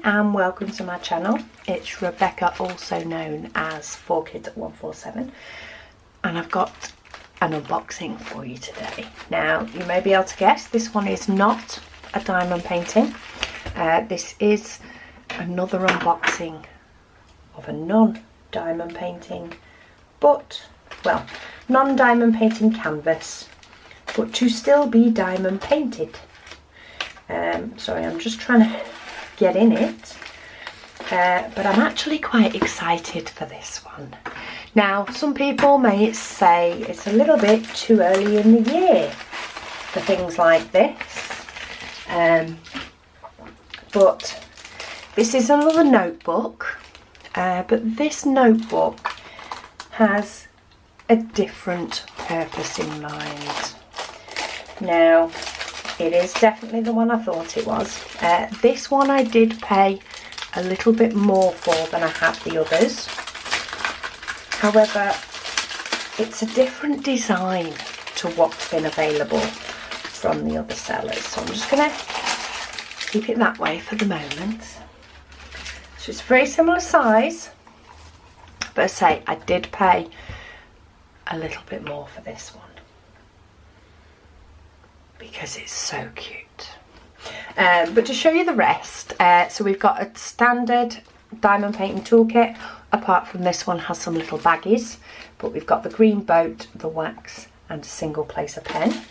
Hi and welcome to my channel. It's Rebecca, also known as 4Kids at 147, and I've got an unboxing for you today. Now you may be able to guess this one is not a diamond painting. This is another unboxing of a non-diamond painting, but well, non-diamond painting canvas, but to still be diamond painted. Sorry, I'm just trying to get in it, but I'm actually quite excited for this one. Now, some people may say it's a little bit too early in the year for things like this, but this is another notebook, but this notebook has a different purpose in mind. Now, it is definitely the one I thought it was. This one I did pay a little bit more for than I had the others. However, it's a different design to what's been available from the other sellers. So I'm just going to keep it that way for the moment. So it's a very similar size, but I say I did pay a little bit more for this one, because it's so cute. But to show you the rest, so we've got a standard diamond painting toolkit. Apart from this one has some little baggies, but we've got the green boat, the wax, and a single placer pen.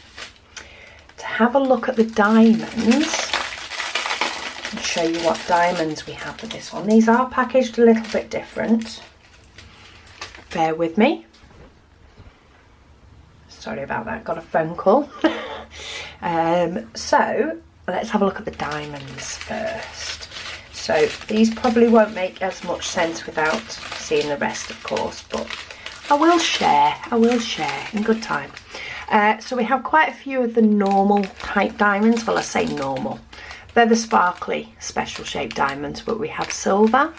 To have a look at the diamonds and show you what diamonds we have with this one. These are packaged a little bit different. Bear with me. Sorry about that, got a phone call. So let's have a look at the diamonds first. So these probably won't make as much sense without seeing the rest, of course, but I will share in good time. So we have quite a few of the normal type diamonds. Well, I say normal, they're the sparkly special shaped diamonds, but we have silver,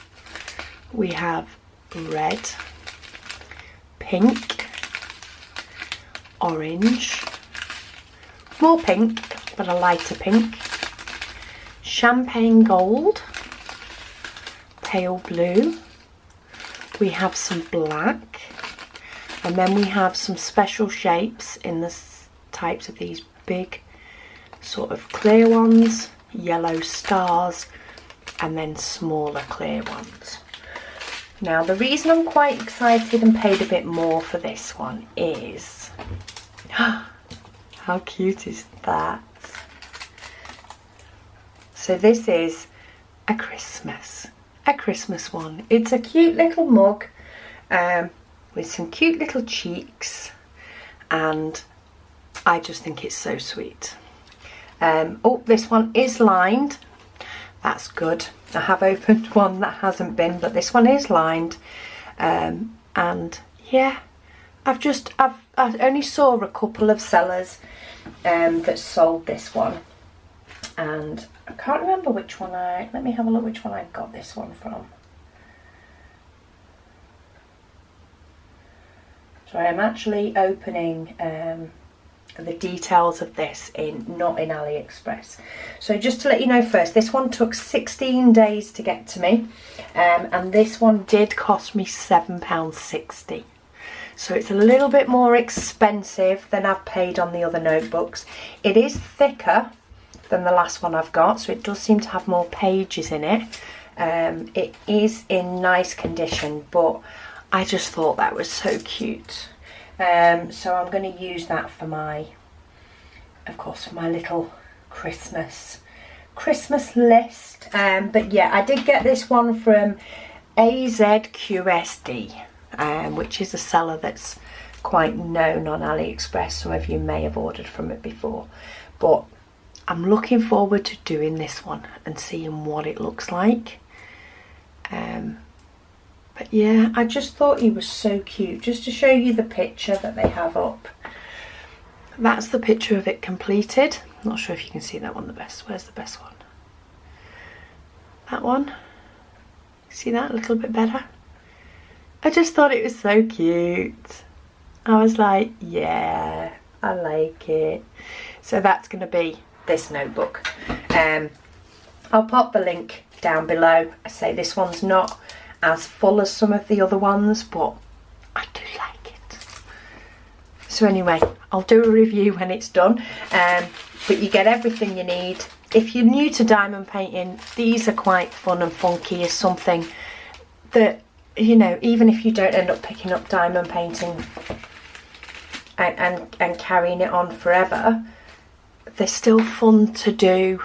we have red, pink, orange, more pink but a lighter pink, champagne gold, pale blue, we have some black, and then we have some special shapes in the types of these big sort of clear ones, yellow stars, and then smaller clear ones. Now the reason I'm quite excited and paid a bit more for this one is, how cute is that? So this is a Christmas one. It's a cute little mug with some cute little cheeks, and I just think it's so sweet. Oh, this one is lined. That's good. I have opened one that hasn't been, but this one is lined. And yeah, I only saw a couple of sellers that sold this one, and I can't remember which one let me have a look which one I got this one from. So I'm actually opening the details of this not in AliExpress. So just to let you know first, this one took 16 days to get to me, and this one did cost me £7.60. So it's a little bit more expensive than I've paid on the other notebooks. It is thicker than the last one I've got, so it does seem to have more pages in it. It is in nice condition, but I just thought that was so cute. So I'm going to use that for my little Christmas list. But yeah, I did get this one from AZQSD, which is a seller that's quite known on AliExpress. Some of you may have ordered from it before, but I'm looking forward to doing this one and seeing what it looks like. But yeah, I just thought he was so cute. Just to show you the picture that they have up. That's the picture of it completed. I'm not sure if you can see that one the best. Where's the best one? That one? See that a little bit better? I just thought it was so cute. I was like, yeah, I like it. So that's going to be this notebook. I'll pop the link down below. I say this one's not as full as some of the other ones, but I do like it. So anyway, I'll do a review when it's done, but you get everything you need. If you're new to diamond painting, these are quite fun and funky. Is something that, you know, even if you don't end up picking up diamond painting and carrying it on forever, they're still fun to do,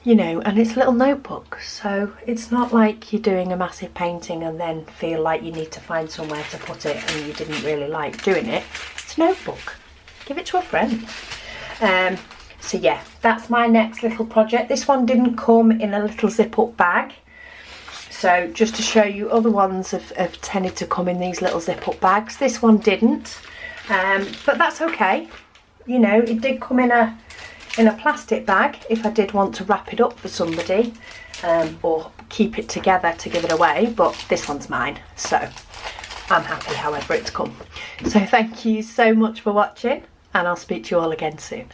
you know, and it's a little notebook, so it's not like you're doing a massive painting and then feel like you need to find somewhere to put it and you didn't really like doing it. It's a notebook. Give it to a friend. So yeah, that's my next little project. This one didn't come in a little zip-up bag, so just to show you, other ones have tended to come in these little zip-up bags. This one didn't, but that's okay. You know, it did come in a plastic bag if I did want to wrap it up for somebody, or keep it together to give it away, but this one's mine, so I'm happy however it's come. So thank you so much for watching, and I'll speak to you all again soon.